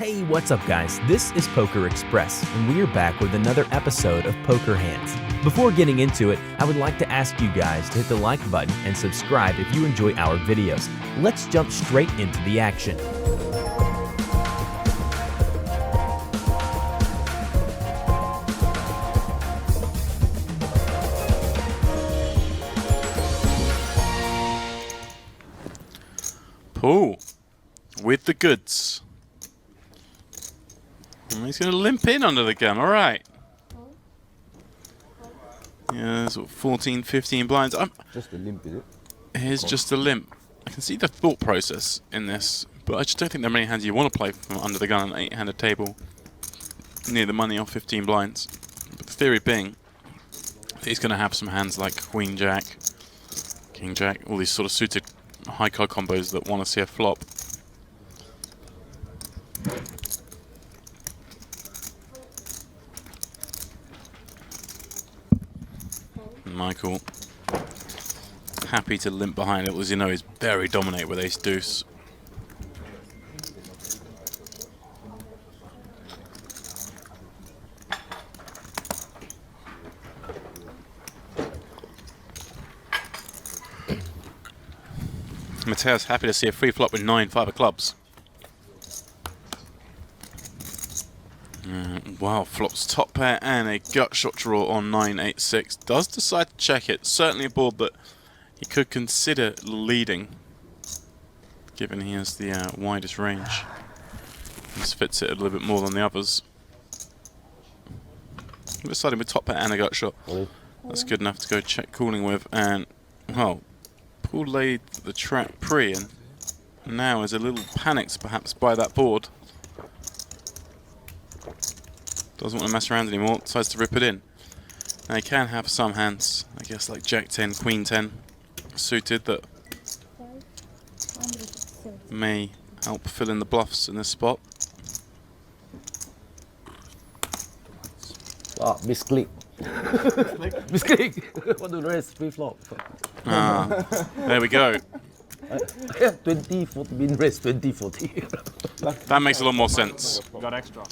Hey, what's up guys? This is Poker Express, and we are back with another episode of Poker Hands. Before getting into it, I would like to ask you guys to hit the like button and subscribe if you enjoy our videos. Let's jump straight into the action. Paul with the goods. And he's going to limp in under the gun. All right. Yeah, sort of 14, 15 blinds. Just a limp, is it? Here's just a limp. I can see the thought process in this, but I just don't think there are many hands you want to play from under the gun on an 8-handed table near the money off 15 blinds. But the theory being that he's going to have some hands like Queen Jack, King Jack, all these sort of suited high card combos that want to see a flop. Michael, happy to limp behind it, as you know, he's very dominant with ace deuce. Mateus happy to see a free flop with 9-5 of clubs. Wow, flops top pair and a gut shot draw on 9-8-6. Does decide to check it. Certainly a board that he could consider leading, given he has the widest range. This fits it a little bit more than the others. Deciding with top pair and a gut shot. That's good enough to go check calling with. And, well, Paul laid the trap pre and now is a little panicked perhaps by that board. Doesn't want to mess around anymore, decides to rip it in. Now he can have some hands, I guess like Jack 10, Queen 10 suited that may help fill in the bluffs in this spot. Ah, misclick. Misclick. Want to raise free flop. There we go. I have 20-40, been raised 20-40. That makes a lot more sense. Got extra.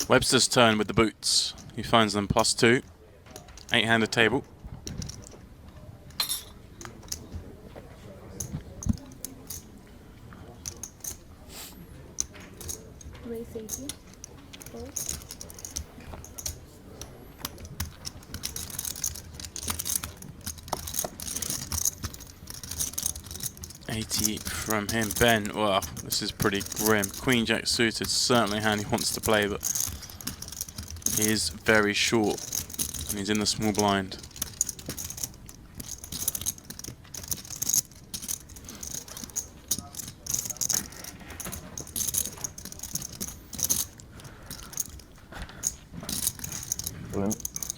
Webster's turn with the boots. He finds them +2. 8-handed table. Raise 80. Fold. 80 from him. Ben, well, this is pretty grim. Queen Jack suited, certainly a hand he wants to play, but he is very short and he's in the small blind.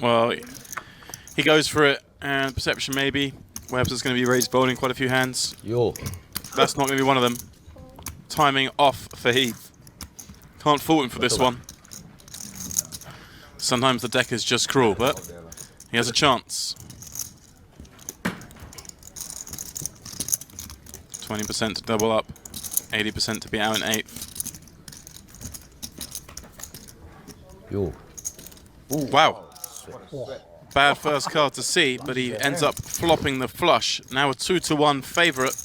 Well, he goes for it, and perception maybe. Webster's going to be raised folding quite a few hands. Yo. That's not going to be one of them. Timing off for Heath. Can't fault him for this one. Sometimes the deck is just cruel, but he has a chance. 20% to double up, 80% to be out in 8th. Yo. Ooh. Wow. Bad first card to see, but he ends up flopping the flush. Now a 2-1 favourite.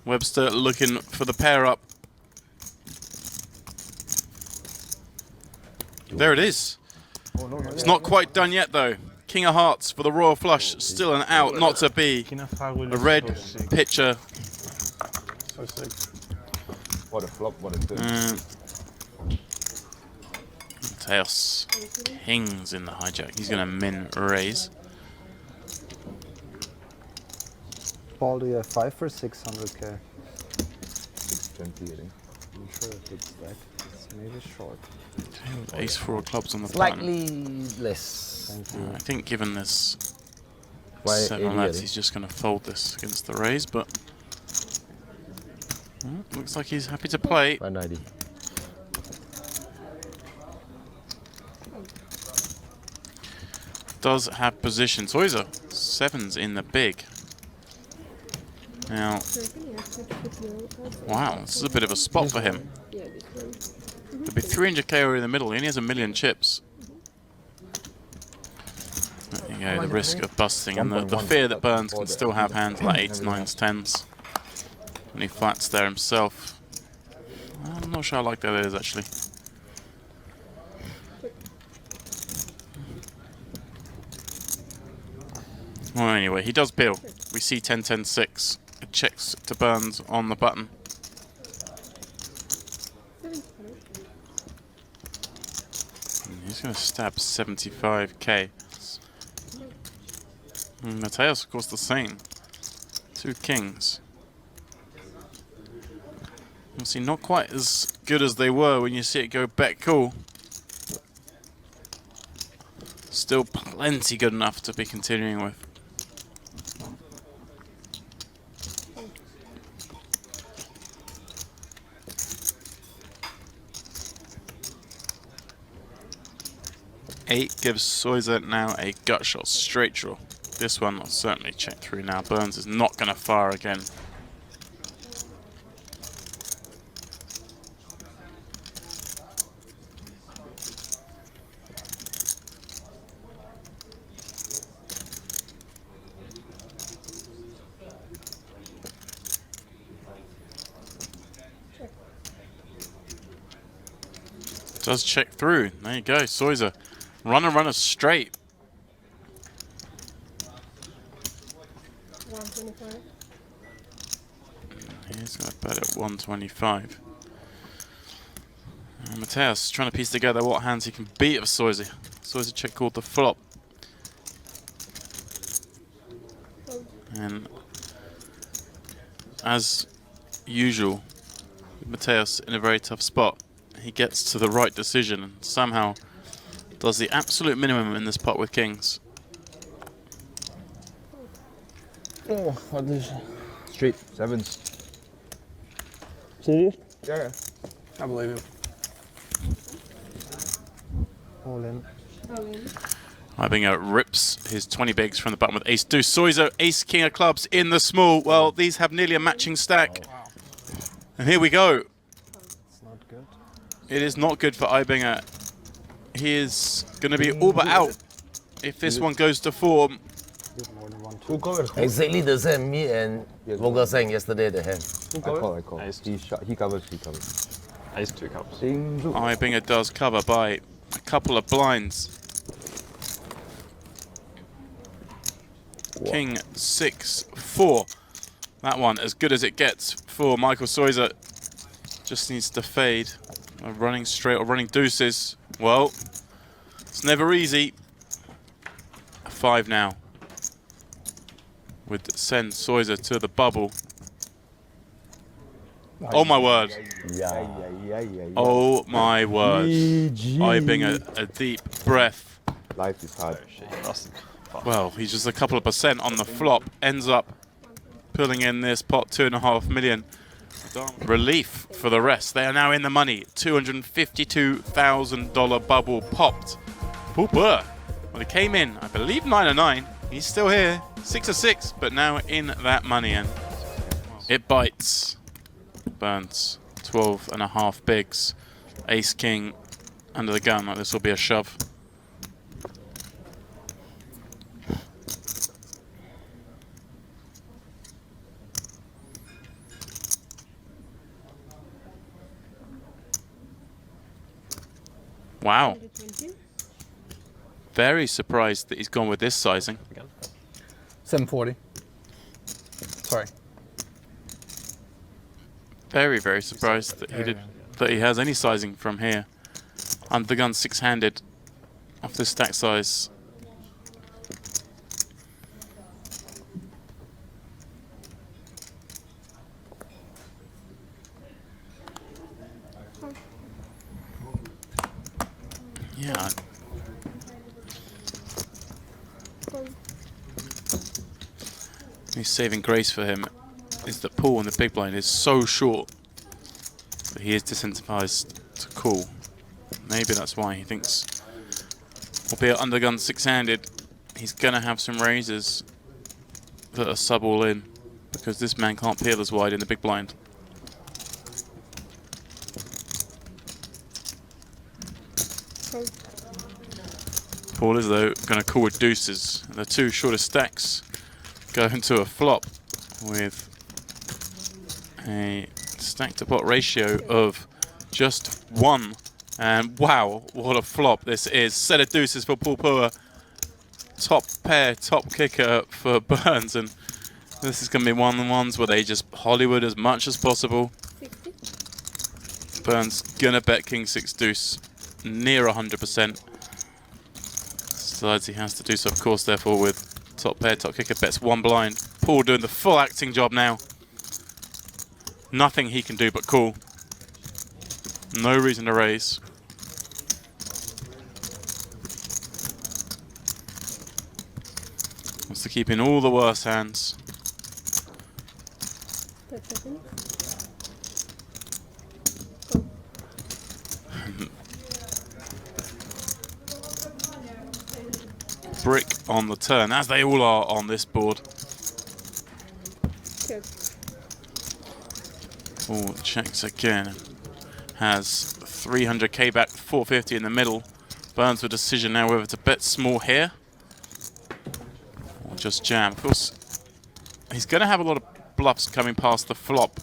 Webster looking for the pair up. There it is. It's not quite done yet though. King of Hearts for the Royal Flush. Still an out, not to be. A red pitcher. So sick. What a flop, what a turn. Mateus Kings in the hijack. He's going to min raise. Paul, do you have 5 for 600k? 620, I think. I'm sure it looks back. It's maybe short. Ace 4 of clubs on the button. Slightly less. Thank you. I think given this Why 7 80, lets, he's just going to fold this against the raise, but looks like he's happy to play. 190. Does have position. Toyser, 7's in the big. Now, Wow, this is a bit of a spot for him. Yeah, this one. There'll be 300k over in the middle. He only has 1,000,000 chips. There you go, the risk of busting and the fear that Burns can still have hands like 8s, 9s, 10s. And he flats there himself. I'm not sure how like that is actually. Well, anyway, he does bill. We see 10, 10, 6. It checks to Burns on the button. And he's going to stab 75k. And Mateus, of course, the same. 2 kings. Obviously, not quite as good as they were when you see it go bet call. Still plenty good enough to be continuing with. Eight gives Soiza now a gut shot straight draw. This one will certainly check through now. Burns is not going to fire again. Does check through. There you go, Soiza. Runner straight. 125. He's going to bet at 125. And Mateus trying to piece together what hands he can beat of Soiza. Soiza check called the flop. And as usual, Mateus in a very tough spot. He gets to the right decision and somehow does the absolute minimum in this pot with kings. Oh, what is straight 7s? Serious? Yeah. I believe you. All in. Ibinger rips his 20 bigs from the button with ace deuce. Soiza, ace king of clubs in the small. Well, these have nearly a matching stack. And here we go. It's not good. It is not good for Ibinger. He is going to be all but out if this one goes to form. Give more than 1, 2. Who covered? Exactly the same me and Volker saying yesterday the hand. Who covered? I call. Ace. He covers. He covers. Ace 2 cups. Ding, blue. Ibinger does cover by a couple of blinds. King 6-4. That one as good as it gets for Michael Soiza. Just needs to fade. Running straight or running deuces. Well, it's never easy. 5 now. Would send Soiza to the bubble. Oh my word. Yeah. Oh my word. Ibinger a deep breath. Life is hard. Well, he's just a couple of percent on the flop. Ends up pulling in this pot, 2.5 million. Relief for the rest. They are now in the money. $252,000 bubble popped. Pooper. Well, he came in, I believe, 9 of 9. He's still here, 6 of 6, but now in that money, and it bites. Burns, 12.5 bigs. Ace king under the gun. Like this will be a shove. Wow. 120. Very surprised that he's gone with this sizing. 740. Sorry. Very, very surprised that he has any sizing from here. Under the gun 6-handed off this stack size. Yeah. His saving grace for him is that pool in the big blind is so short that he is disincentivized to call. Maybe that's why he thinks, albeit undergun 6-handed, he's gonna have some raises that are sub all in. because this man can't peel as wide in the big blind. Fold. Paul is though going to call with deuces. The two shortest stacks go into a flop with a stack to pot ratio of just 1. And wow, what a flop this is. Set of deuces for Paul Poor. Top pair, top kicker for Burns. And this is going to be one of the ones where they just Hollywood as much as possible. 60. Burns going to bet King 6 deuce near 100%. Decides he has to do so, of course, therefore, with top pair, top kicker, bets 1 blind. Paul doing the full acting job now. Nothing he can do but call. No reason to raise. Wants to keep in all the worst hands. 30 seconds. Brick on the turn, as they all are on this board. Check. Oh, checks again. Has 300k back, 450 in the middle. Burns with decision now whether to bet small here or just jam. Of course, he's going to have a lot of bluffs coming past the flop.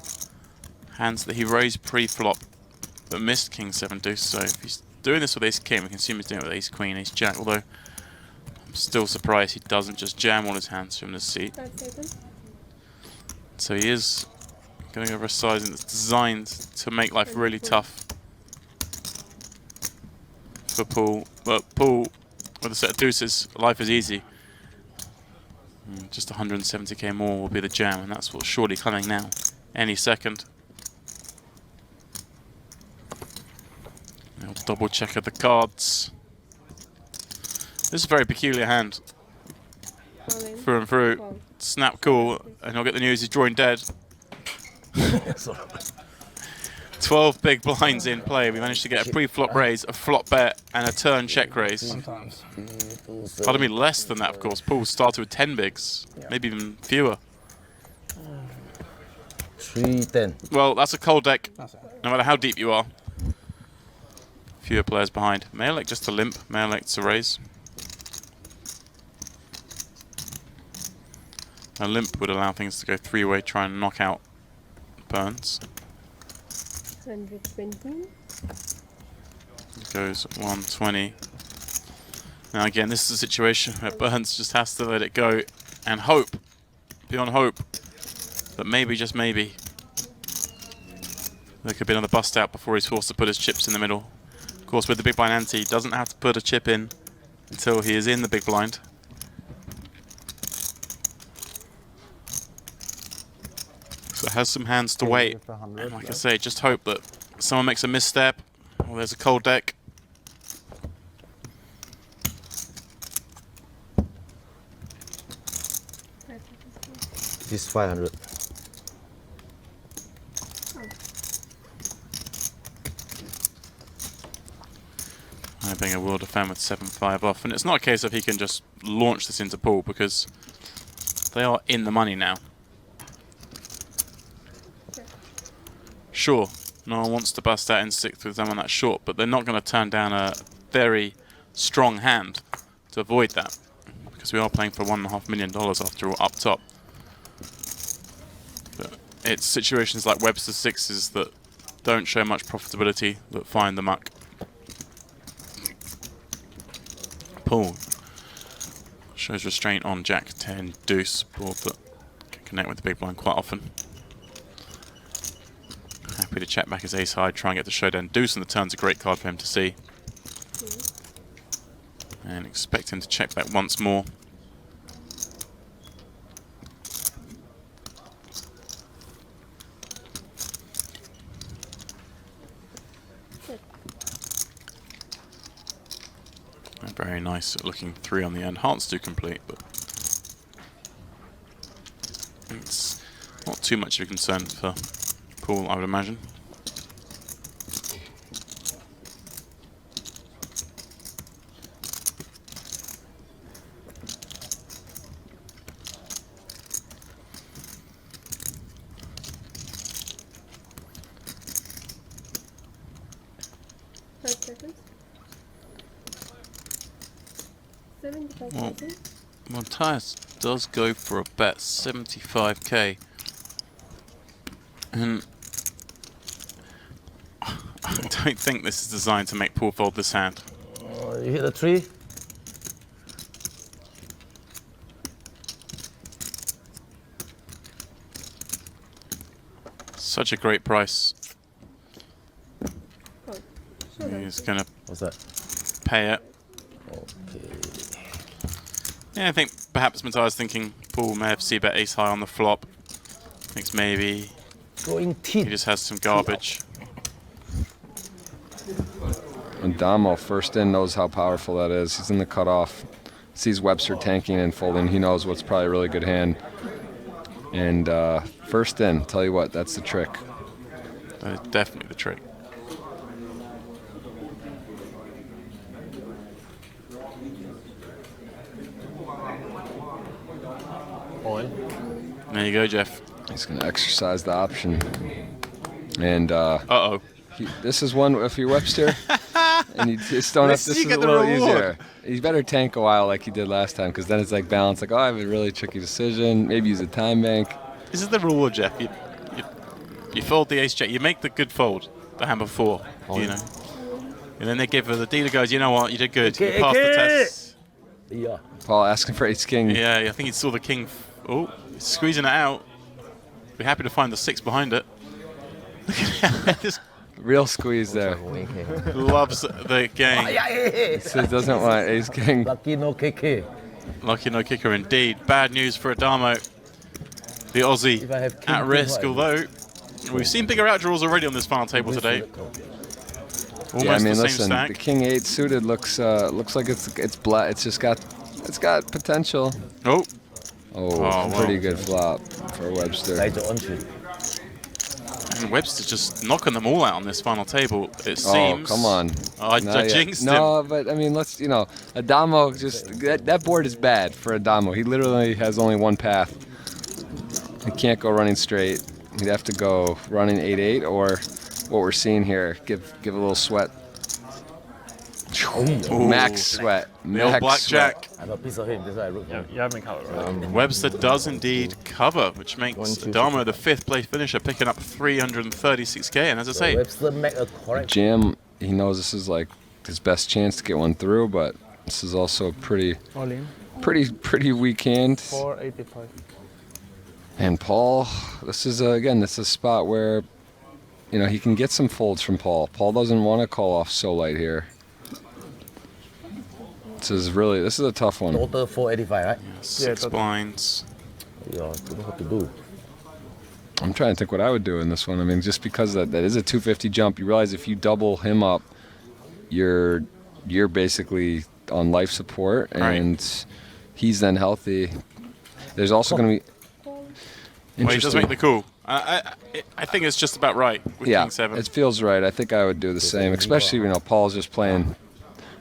Hands that he raised pre-flop but missed King 7 deuce. So if he's doing this with Ace King, we can assume he's doing it with Ace Queen, Ace Jack. Although I'm still surprised he doesn't just jam all his hands from the seat. 5 seconds. So he is going over a sizing that's designed to make life really tough for Paul. But Paul, with a set of deuces, life is easy. Just 170k more will be the jam, and that's what's surely coming now. Any second. I'll double check of the cards. This is a very peculiar hand. All in. Through and through. Fold. Snap call, and I'll get the news he's drawing dead. 12 big blinds in play. We managed to get a pre-flop raise, a flop bet, and a turn check raise. Sometimes. Pardon me, less than that, of course. Paul started with 10 bigs, maybe even fewer. 310. Well, that's a cold deck, That's it. no matter how deep you are. Fewer players behind. May elect just to limp, may elect to raise. A limp would allow things to go three-way, try and knock out Burns. 120. Goes 120. Now again, this is a situation where Burns just has to let it go and hope, beyond hope, that maybe, just maybe, there could be another bust out before he's forced to put his chips in the middle. Of course, with the big blind ante, he doesn't have to put a chip in until he is in the big blind. So has some hands to wait. And like I say, just hope that someone makes a misstep, or there's a cold deck. This 500. I think a world of fan with 7-5 off, and it's not a case of he can just launch this into Paul because they are in the money now. Sure, no one wants to bust out in 6th with someone that short, but they're not going to turn down a very strong hand to avoid that, because we are playing for $1.5 million after all up top. But it's situations like Webster's sixes that don't show much profitability that find the muck. Paul shows restraint on Jack 10 deuce board that can connect with the big blind quite often. Happy to check back his ace high, try and get the showdown deuce, and the turn's a great card for him to see. And expect him to check back once more. And very nice looking 3 on the end. Hearts do complete, but it's not too much of a concern for Paul, I would imagine. 5 seconds. 75 Well, seconds. Matthias does go for a bet, 75k. And I don't think this is designed to make Paul fold this hand. You hit a 3. Such a great price. Oh, showdown. He's going to What's that? pay it. Okay. Yeah, I think perhaps Matthias thinking Paul may have c-bet ace high on the flop. Thinks maybe Going he teeth. just has some garbage. And Damo, first in, knows how powerful that is. He's in the cutoff. Sees Webster tanking and folding. He knows what's probably a really good hand. And first in, tell you what, that's the trick. That is definitely the trick. All in. There you go, Jeff. He's going to exercise the option. And Uh-oh. this is one, if you're Webster, and you just don't have, This this you is get a the little reward. easier. You better tank a while like you did last time, because then it's like balance, like, oh, I have a really tricky decision. Maybe use a time bank. This is the reward, Jeff. You fold the ace-jack. You make the good fold, the hand before, you know. And then they give her the dealer goes, you know what, you did good. You passed the test. Yeah. Paul asking for ace king. Yeah, I think he saw the king. Oh, squeezing it out. Be happy to find the 6 behind it. Look at that. Just Real squeeze there. loves the game. So he doesn't want ace king. Lucky no KK. Lucky no kicker indeed. Bad news for Adamo. The Aussie If I have king, at king, risk, what? although we've seen bigger outdraws already on this final table today. Almost Yeah, I mean, the same listen, stack. the king 8 suited looks like it's black. It's just got potential. Oh, Oh, wow. pretty good flop for Webster. 繼續安全。 and Webster's just knocking them all out on this final table. It Oh, seems. come on. Oh, I Not yet. jinxed him. No, but I mean, Adamo just that board is bad for Adamo. He literally has only one path. He can't go running straight. He'd have to go running 8-8 or what we're seeing here. Give a little sweat. Ooh. Max sweat. The old Max blackjack. I have a piece of him, that's why I root for him. You haven't covered, right? Webster does indeed cover, which makes Adamo the 5th place finisher, picking up 336k. And as I say, Webster make a correct. Jam. He knows this is like his best chance to get one through, but this is also a pretty weak hand. 485. And Paul, this is a spot where, he can get some folds from Paul. Paul doesn't want to call off so light here. This is a tough one. Total 485, right? 6 blinds. Yeah, don't know what to do. I'm trying to think what I would do in this one. I mean, just because that is a 250 jump, you realize if you double him up, you're basically on life support, and he's then healthy. There's also going to be Well, he does make the call. I think it's just about right with yeah, King 7. it feels right. I think I would do the same, especially Paul's just playing.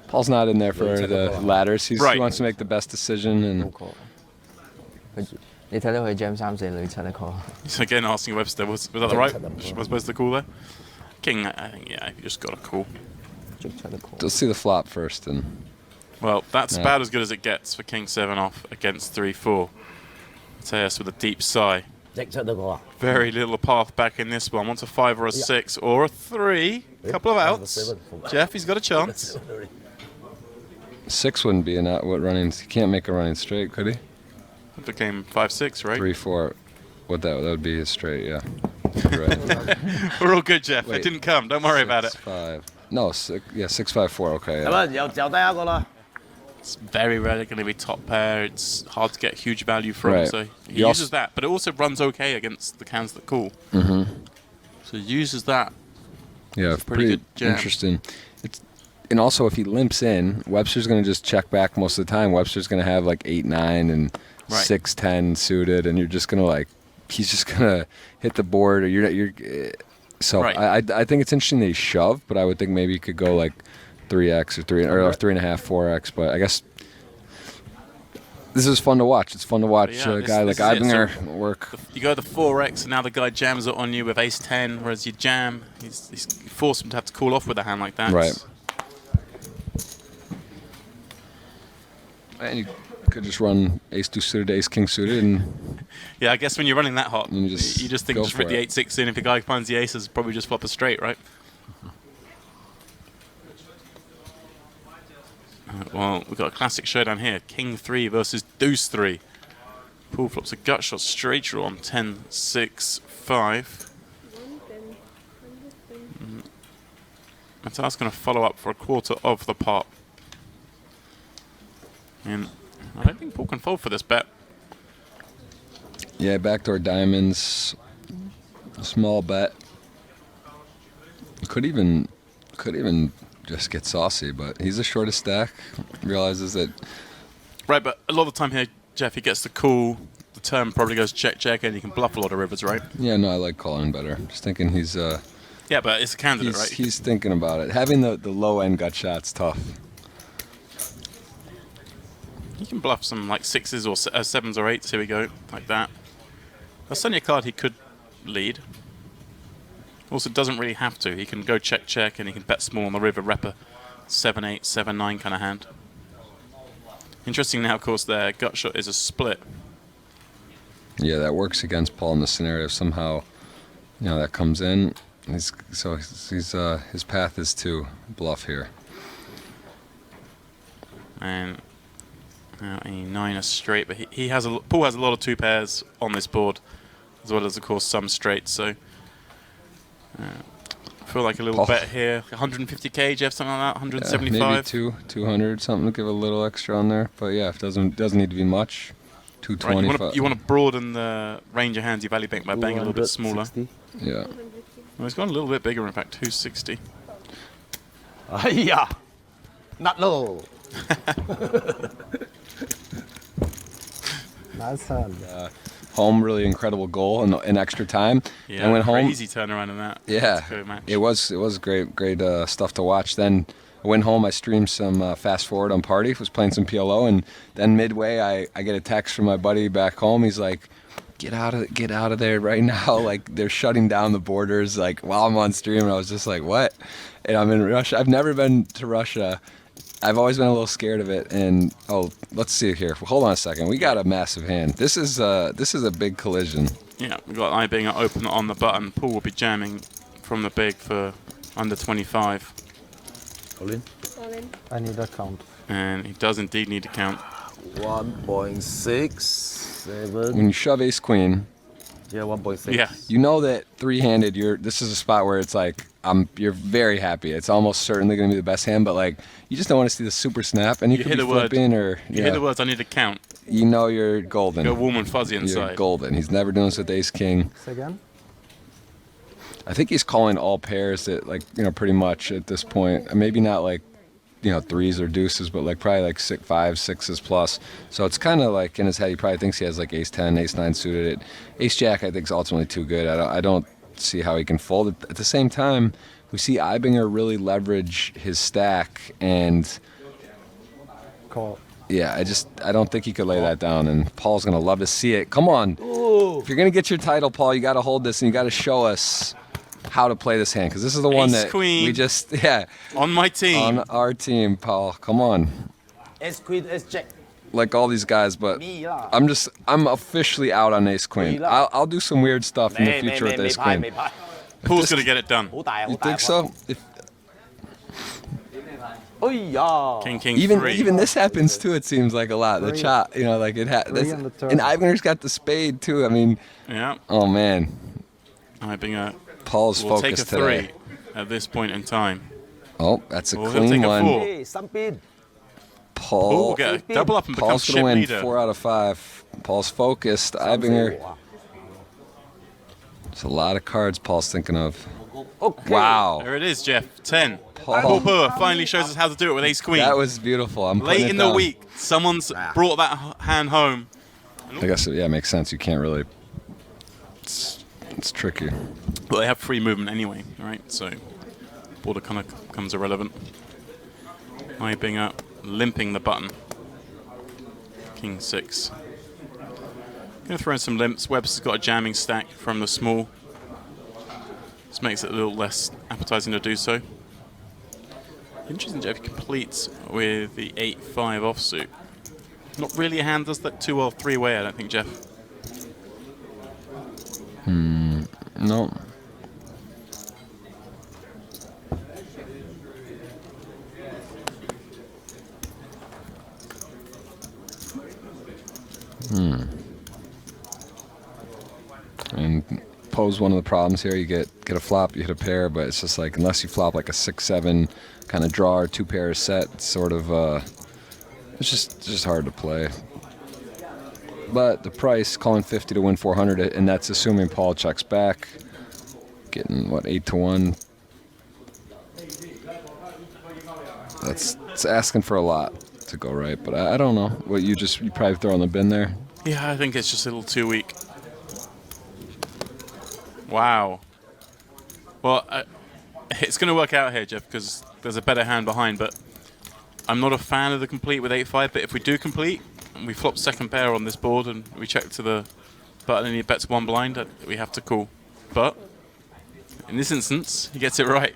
Paul's not in there for the ladders. He wants to make the best decision. And 你睇到佢 jam 3-4女七一 call。 So again, asking Webster, was that the right? Was I supposed to call there? King, I think, yeah, you just got to call. let's see the flop first. And Well, that's Yeah. about as good as it gets for King 7 off against 3-4. Matthias with a deep sigh. 即出得個啊！ Very little path back in this one. Wants a 5 or a 6 or a 3. Couple of outs. Jeff, he's got a chance. 6 wouldn't be an out. What running? He can't make a running straight, could he? It became 5-6, right? 3-4. That would be his straight, yeah. Right. We're all good, Jeff. Wait. It didn't come. Don't worry about it. 6-5. No, 6-5-4. Okay. 咁 Yeah. 啊，又就低一個啦。 It's very rarely going to be top pair. It's hard to get huge value from. Right. So he You uses that, but it also runs okay against the cans that call. Mm-hmm. So he uses that. Yeah, pretty good jam. interesting. And also, if he limps in, Webster's going to just check back most of the time. Webster's going to have like 8-9 and 6-10 suited, and you're just going to he's just going to hit the board. Or so Right. I think it's interesting that he shoved, but I would think maybe he could go like 3x or 3.5, 4x. But I guess this is fun to watch. It's fun to watch Yeah, a this- guy this like is it. Ibinger So work. You go the 4x, and now the guy jams it on you with ace 10, whereas you jam, you force him to have to call off with a hand like that. Right. And you could just run ace 2 suited, ace king suited, and Yeah, I guess when you're running that hot, You you just just think go just rip for the it. 8-6 in. If the guy finds the aces, probably just flop a straight, right? Well, we've got a classic showdown here. King 3 versus Deuce 3. Paul flops a gut shot straight draw on 10-6-5. 110, 110. Matar's going to follow up for a quarter of the pot. And I don't think Paul can fold for this bet. yeah, backdoor diamonds, small bet. Could even just get saucy, but he's the shortest stack. Realizes that. Right, but a lot of the time here, Jeff, he gets the call. The turn probably goes check, and he can bluff a lot of rivers, right? Yeah, no, I like calling better. Just thinking he's Yeah, but it's a candidate, right? he's thinking about it. Having the low end gut shot's tough. He can bluff some like 6s or 7s or 8s. Here we go, like that. That's certainly a card he could lead. Also, doesn't really have to. He can go check, and he can bet small on the river, rep a 7-8, 7-9 kind of hand. Interesting now, of course, their gut shot is a split. Yeah, that works against Paul in the scenario. Somehow, that comes in. His path is to bluff here. And now a 9 a straight, but Paul has a lot of 2 pairs on this board, as well as, of course, some straights. So I feel like a little bet here. 150k, Jeff, something like that. 175. Yeah, maybe 200, something to give a little extra on there. But yeah, if it doesn't need to be much. 225. Right, you want to broaden the range of hands you value bank by banging a little bit smaller. 260. Yeah. Well, it's gone a little bit bigger, in fact, 260. Yeah. Not low. Nice hand. Home, really incredible goal in extra time. Yeah, and went home. crazy turnaround in that. Yeah, That's a good match. it was great stuff to watch. Then I went home. I streamed some Fast Forward on Party. Was playing some PLO, and then midway, I get a text from my buddy back home. He's like, "Get out of there right now! Like they're shutting down the borders." Like while I'm on stream, and I was just like, "What?" And I'm in Russia. I've never been to Russia. I've always been a little scared of it. And let's see here. Hold on a second. We got a massive hand. This is a big collision. Yeah, we've got eye being open on the button. Paul will be jamming from the big for under 25. All in. All in. I need a count. And he does indeed need to count. 1.6, 7. When you shove ace queen, Yeah, 1.6. Yeah. you know that three-handed. This is a spot where it's like you're very happy. It's almost certainly going to be the best hand, but like you just don't want to see the super snap, and you could hit be a word. flipping or You hear the words, I need to count. you know you're golden. Go warm and fuzzy You're inside. golden. He's never doing this with ace king. Again? I think he's calling all pairs at pretty much at this point. Maybe not like threes or deuces, but like probably like 5, 6s plus. So it's kind of like in his head he probably thinks he has like ace 10, ace 9 suited. Ace jack I think is ultimately too good. I don't see how he can fold it. At the same time, we see Ibinger really leverage his stack, and Call. yeah, I don't think he could lay that down, and Paul's gonna love to see it. Come on, if you're gonna get your title, Paul, you got to hold this and you got to show us how to play this hand, because this is the one Ace that queen. we just On my team. on our team, Paul. Come on, Ace queen, ace jack. like all these guys, but Me lah. I'm officially out on ace queen. Me lah. I'll do some weird stuff in the future with ace queen. Paul's going to get it done. You think so? Oh yeah. King, Even 3. this happens too. It seems like a lot. The Three. chop, like it has. Three on the turn. And Ivanger's got the spade too. I mean, Yeah. oh man, Ibinger Paul's will take a focused 3 today. at this point in time. Oh, that's a Well, he'll clean take a one. 4. Hey, stampede. Paul Paul. will get a double up and become Paul's ship gonna win leader. 4 out of 5. Paul's focused. Ibinger. There's a lot of cards Paul's thinking of. Okay. Wow. There it is, Jeff. 10. Paul. Paul Poor finally shows us how to do it with ace queen. That was beautiful. I'm putting Late it in the down. week, someone's brought that hand home. I guess it makes sense. You can't really. It's tricky. Well, they have free movement anyway, right? So border kind of becomes irrelevant. Ibinger limping the button. King 6. Gonna throw in some limps. Webb's got a jamming stack from the small. This makes it a little less appetizing to do so. Interesting, Jeff completes with the 8-5 offsuit. Not really a hand does that 2 or 3 way, I don't think, Jeff. No. And pose one of the problems here. You get a flop, you hit a pair, but it's just like unless you flop like a 6-7 kind of draw or 2 pairs set, it's sort of it's just hard to play. But the price, calling 50 to win 400, and that's assuming Paul checks back, getting what, 8 to 1. It's asking for a lot to go right, but I don't know. What you probably throw in the bin there. Yeah, I think it's just a little too weak. Wow. Well, it's going to work out here, Jeff, because there's a better hand behind, but I'm not a fan of the complete with 8-5, but if we do complete, and we flop second pair on this board, and we check to the button and he bets 1 blind, we have to call. But in this instance, he gets it right.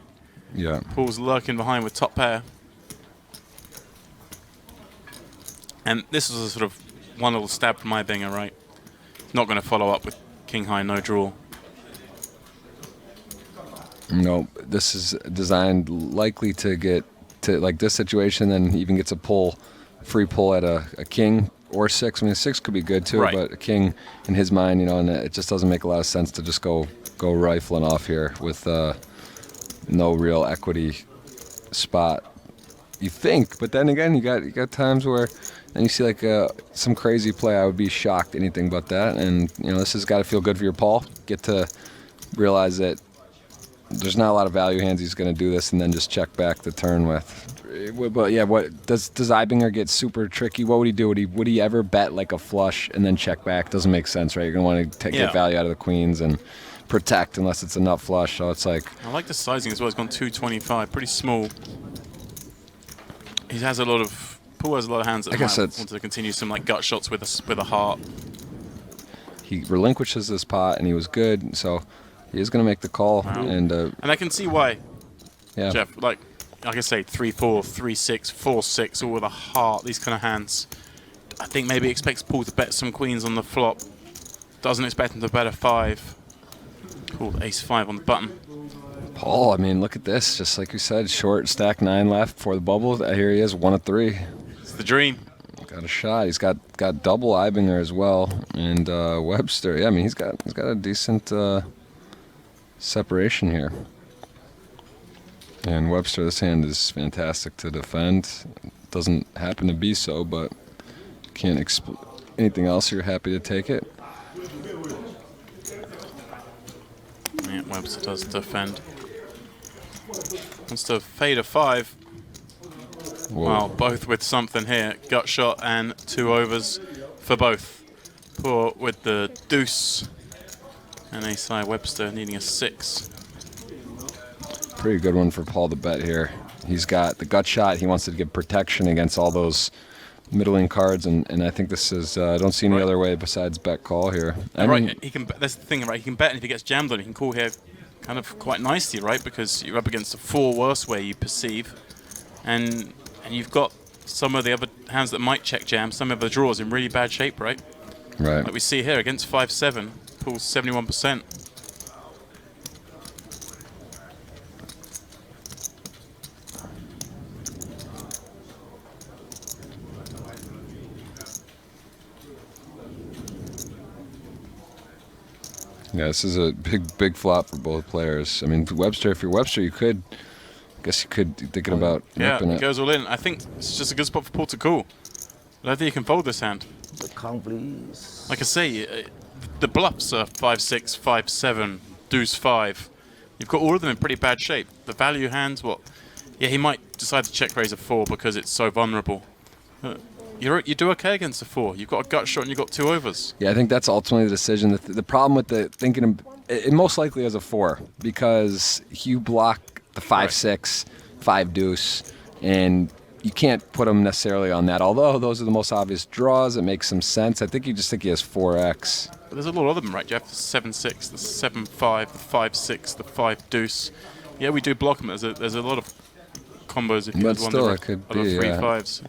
Yeah. Paul's lurking behind with top pair. And this was a sort of one little stab from my binger, right? Not going to follow up with king high, no draw. No, this is designed likely to get to like this situation, then he even gets a free pull at a king or 6. I mean, a 6 could be good too, right. But a king in his mind, and it just doesn't make a lot of sense to just go rifling off here with no real equity spot. You think, but then again, you got times where, and you see like some crazy play. I would be shocked anything but that, and this has got to feel good for your Paul. Get to realize that there's not a lot of value hands he's going to do this and then just check back the turn with. But yeah, what does Ibinger get super tricky? What would he do? Would he ever bet like a flush and then check back? Doesn't make sense, right? You're going to want to get value out of the queens and protect unless it's a nut flush. So it's like, I like the sizing as well. It's gone 225, pretty small. He has a lot of Paul has a lot of hands that might want to continue some like gut shots with a heart. He relinquishes this pot and he was good, so he is going to make the call. Wow. And I can see why. Yeah. Jeff, like I say, 3-4, 3-6, 4-6, all with a heart. These kind of hands. I think maybe expects Paul to bet some queens on the flop. Doesn't expect him to bet a 5. Cool, ace-5 on the button. Paul, I mean, look at this. Just like you said, short stack 9 left before the bubble. Here he is, 1 of 3. It's the dream. Got a shot. He's got double Ibinger as well, and Webster. Yeah, I mean, he's got a decent separation here. And Webster, this hand is fantastic to defend. Doesn't happen to be so, but can't anything else. You're happy to take it. Yeah, Webster does defend. Wants to fade a 5. Whoa. Well, both with something here. Gut shot and 2 overs for both. Poor with the deuce. And ace-high Webster needing a 6. Pretty good one for Paul to bet here. He's got the gut shot. He wants to give protection against all those middling cards, and I think this is, I don't see any other way besides bet call here. Right, he can. That's the thing, right? He can bet, and if he gets jammed on, he can call here kind of quite nicely, right? Because you're up against a 4 worse way you perceive, and you've got some of the other hands that might check jam, some of the draws in really bad shape, right? Right. Like we see here against 5-7, pulls 71%. Yeah, this is a big flop for both players. I mean, Webster, if you're Webster, I guess you could be thinking about ripping it it. goes all in. I think it's just a good spot for Paul to call. I don't think you can fold this hand. Count, please. Like I say, the bluffs are 5-6, 5-7, deuce 5. You've got all of them in pretty bad shape. The value hands, yeah, he might decide to check raise a 4 because it's so vulnerable. You do okay against a 4. You've got a gut shot and you've got 2 overs. Yeah, I think that's ultimately the decision. The problem with the thinking of it most likely as a 4 because you block the 5-6, 5 deuce, and you can't put him necessarily on that. Although those are the most obvious draws, it makes some sense. I think you just think he has 4x. But there's a lot of them, right, Jeff? The 7-6, the 7-5, the 5-6, the 5 deuce. Yeah, we do block them. There's a lot of combos if you But want still, the it could other be 3 5s.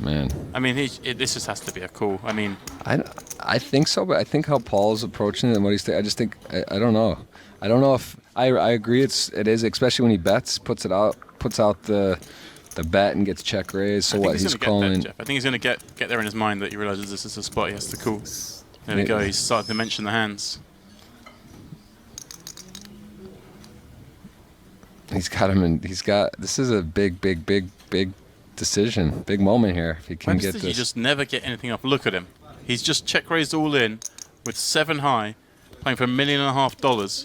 Man. I mean, this just has to be a call. I mean, I think so, but I think how Paul's approaching it and what he's I just think I don't know. I don't know if I agree. It is, especially when he puts out the bet and gets check raised. So what he's calling? Jeff. I think he's going to get there in his mind that he realizes this is a spot he has to call. There we go. He's starting to mention the hands. He's got him in. This is a big decision, big moment here. If he can get this. You just never get anything off. Look at him. He's just check raised all in with 7 high, playing for $1.5 million.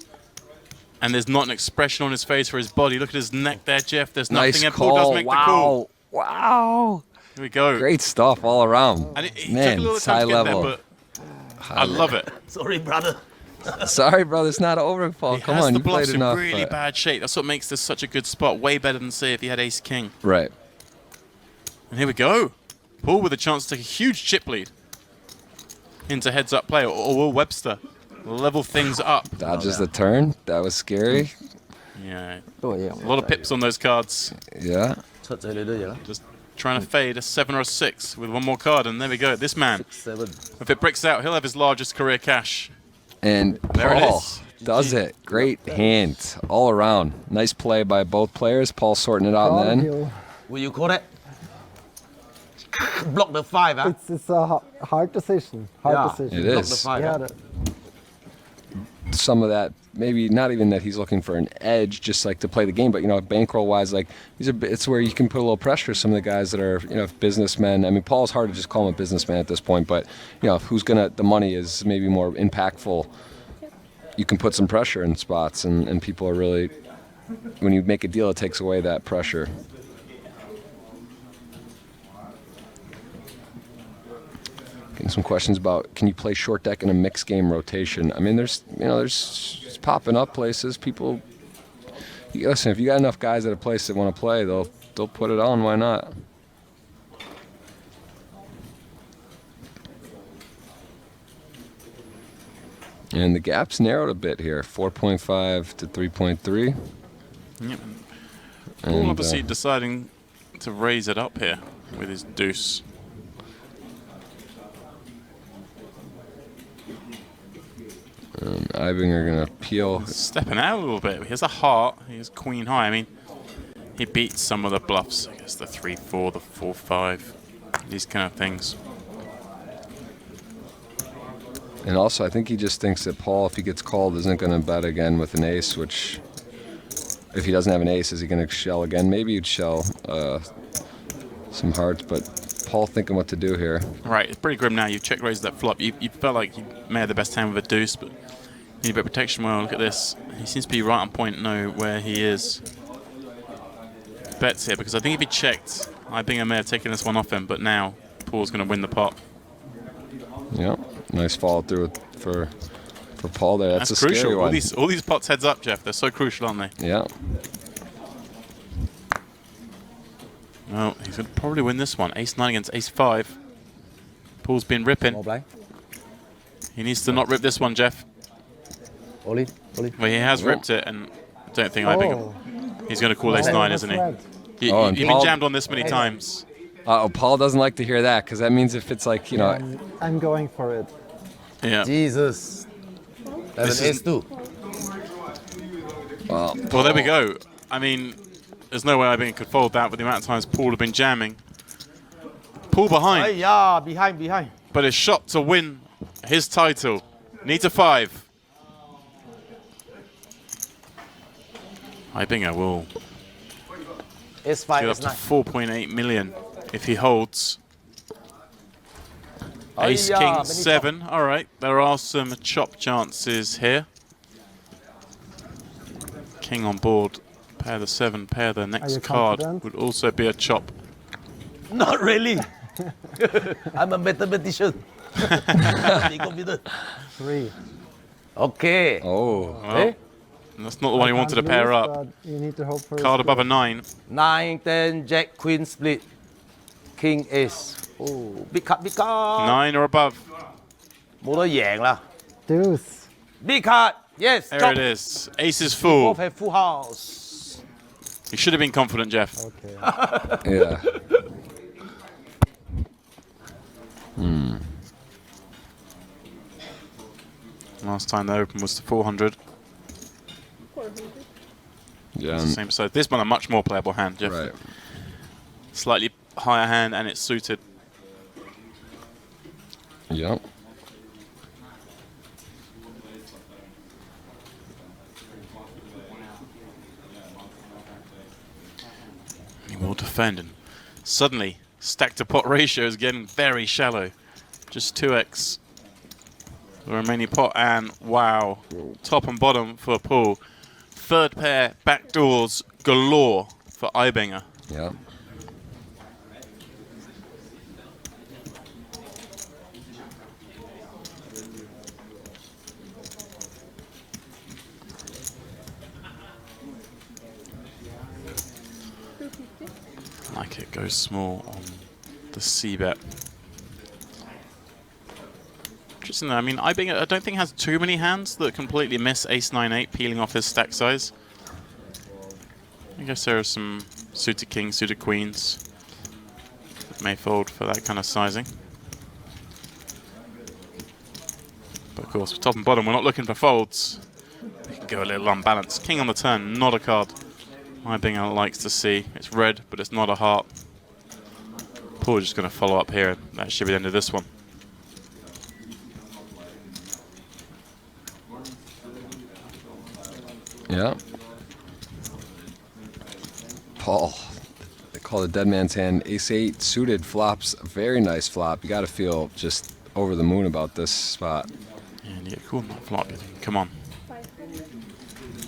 And there's not an expression on his face or his body. Look at his neck there, Jeff. There's nothing. And Paul does make the call. Wow. Here we go. Great stuff all around. And it Man, took a little it's time high to get level. there, but I love it. Sorry, brother. Sorry, brother. It's not over, Paul. Come on, the you played bluffs in enough. really bad shape. That's what makes this such a good spot. Way better than, say, if he had ace-king. Right. And here we go. Paul with a chance to take a huge chip lead into heads-up play, or Will Webster level things up. Dodges the turn. That was scary. Yeah. 都係一樣。 A lot of pips on those cards. Yeah. 出仔你都嘢啦。 Just trying to fade a 7 or a 6 with one more card, and there we go. This man, 7. if it bricks out, he'll have his largest career cash. And There it Paul is. does it. Great hand all around. Nice play by both players. Paul sorting it out God, and then. he'll- Will you call that? Block the 5, huh? It's a hard decision. Hard Yeah. decision. It Block is. the 5. Yeah, huh? Some of that, maybe not even that he's looking for an edge, just like to play the game, but bankroll wise, like it's where you can put a little pressure. Some of the guys that are businessmen. I mean, Paul's hard to just call him a businessman at this point, but who's the money is maybe more impactful. You can put some pressure in spots, and people are really, when you make a deal, it takes away that pressure. Getting some questions about, can you play short deck in a mixed game rotation? I mean, there's it's popping up places. People, listen, if you got enough guys at a place that want to play, they'll put it on. Why not? And the gap's narrowed a bit here, 4.5 to 3.3. Yep. Paul obviously deciding to raise it up here with his deuce. Ibinger gonna peel. Stepping out a little bit. He has a heart. He has queen high. I mean, he beats some of the bluffs. I guess the 3-4, the 4-5, these kind of things. And also, I think he just thinks that Paul, if he gets called, isn't going to bet again with an ace, which, if he doesn't have an ace, is he going to shell again? Maybe he'd shell some hearts, but Paul thinking what to do here. Right, it's pretty grim now. You check raised that flop. You felt like you may have the best hand with a deuce, but you need a bit of protection. Well, look at this. He seems to be right on point, know where he is. Bets here, because I think if he checked, I think I may have taken this one off him, but now Paul's going to win the pot. Yeah, nice follow through for Paul there. That's a crucial. scary one. All these pots heads up, Jeff. They're so crucial, aren't they? Yeah. Well, he's going to probably win this one. Ace-9 against Ace-5. Paul's been ripping. More blind. He needs to not rip this one, Jeff. All in. Well, he has ripped it, and I don't think he's going to call Ace-9, That's isn't he? red. You've been Paul- jammed on this many times. Uh-oh, Paul doesn't like to hear that, because that means if it's like, I'm going for it. Yeah. Jesus. That's This an is- ace too. Well, there we go. I mean, there's no way Ibinger could fold that with the amount of times Paul have been jamming. Paul behind, Yeah, behind. but his shot to win his title. Needs a 5. Ibinger will Ace go 5, up ace to 9. 4.8 million if he holds. Ace yeah, King many 7. All right, there are some chop chances here. King on board. Pair the 7. Pair the next you card confident? would also be a chop. Not really. I'm a mathematician. Be confident. 3. Okay. oh, Well, that's not the one he wanted to Can't pair lose, up. but you need to hope for a Card above a split. 9. 9, 10, Jack, Queen split. King, Ace. Oh, big card. 9 or above. 冇得贏啦。 Deuce. Big card. Yes. There chop. it is. Ace is full. Both have full house. You should have been confident, Jeff. Okay. yeah. Last time they opened was to 400. 400. Yeah. It's the same. So this one a much more playable hand, Jeff. Right. Slightly higher hand, and it's suited. Yep. He will defend, and suddenly stack to pot ratio is getting very shallow. Just 2x the remaining pot, and wow, top and bottom for Paul. Third pair backdoors galore for Ibinger. Yep. Like it goes small on the C-bet. Interesting though, I mean, Ibinger I don't think has too many hands that completely miss ace-9-8 peeling off his stack size. I guess there are some suited kings, suited queens that may fold for that kind of sizing. But of course, for top and bottom, we're not looking for folds. We can go a little unbalanced. King on the turn, not a card Ibinger likes to see. It's red, but it's not a heart. Paul just going to follow up here, and that should be the end of this one. Yeah. Paul, they call it dead man's hand. Ace-8 suited flops, a very nice flop. You got to feel just over the moon about this spot. And you get cool on that flop. Come on. 500.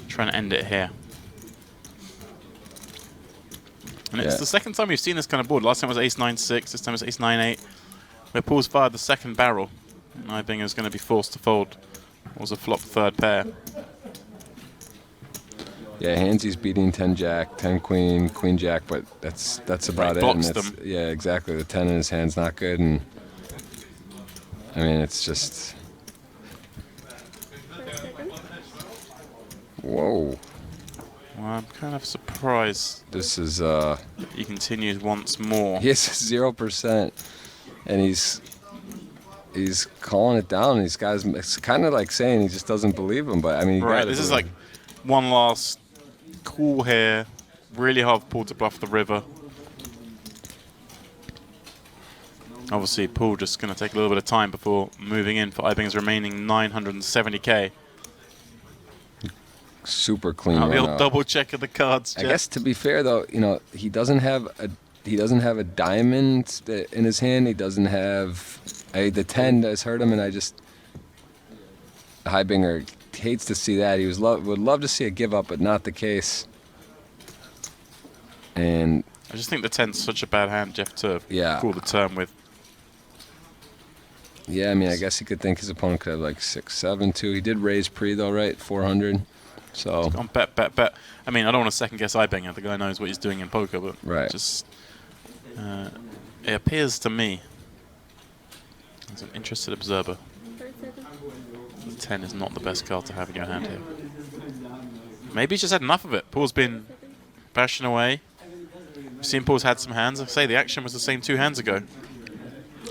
Trying to end it here. And it's the second time we've seen this kind of board. Last time was ace-9-6, this time it's ace-9-8. Where Paul's fired the second barrel. And Ibinger's going to be forced to fold. It was a flop third pair. Yeah, Handsy's beating 10-jack, 10-queen, queen-jack, but that's about it. Blocks And them. yeah, exactly. The 10 in his hand's not good, and I mean, it's just 5 seconds. whoa. Well, I'm kind of surprised This is he continues once more. he has 0%, and he's calling it down. These guys, it's kind of like saying he just doesn't believe him, but I mean, you Right, gotta this is believe like him. one last cool here. Really hard for Paul to bluff the river. Obviously, Paul just going to take a little bit of time before moving in for Ibinger's remaining 970k. Super clean. Now, the run old out. double check of the cards, I Jeff. guess to be fair though, you know, he doesn't have a diamond in his hand. He doesn't have the 10 has hurt him, and Ibinger hates to see that. He would love to see a give up, but not the case. And I just think the 10's such a bad hand, Jeff, to Yeah. call the turn with. yeah, I mean, I guess he could think his opponent could have like 6-7 too. He did raise pre though, right? 400. So On bet, bet, bet. I mean, I don't want to second guess Ibinger. The guy knows what he's doing in poker, but Right. just it appears to me, as an interested observer, 5 seconds. the 10 is not the best card to have in your hand here. Maybe he's just had enough of it. Paul's been bashing away. We've seen Paul's had some hands. I say the action was the same 2 hands ago.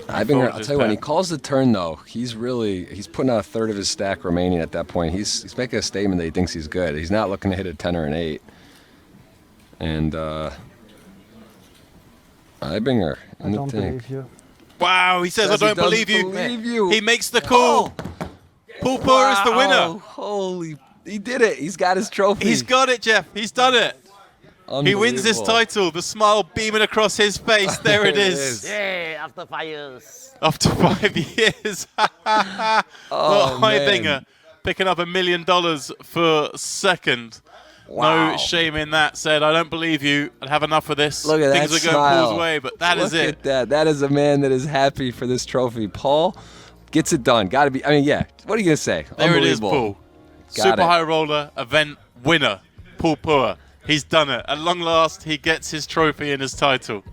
Ibinger, I'll his tell you when he bet. calls the turn though, he's putting out a third of his stack remaining at that point. He's making a statement that he thinks he's good. He's not looking to hit a 10 or an 8. And Ibinger I in the don't tank. believe you. Wow, he says, I Says he don't doesn't believe you. believe you. He makes the call. Paul Poor is the winner. Wow, holy, he did it. He's got his trophy. He's got it, Jeff. He's done it. He wins this Unbelievable. title. The smile beaming across his face. There it is. Yeah, after 5 years. After 5 years. Oh, Well, man. Ibinger picking up $1 million for second. Wow. No shame in that. Said, I don't believe you. I'd have enough of this. Look at Things that are going smile. Paul's way, but that is Look it. at that. That is a man that is happy for this trophy. Paul gets it done. Got to be. I mean, yeah. What are you gonna say? There it is, Unbelievable. Paul. Got Super it. high roller event winner, Paul Poor. He's done it. At long last, he gets his trophy and his title.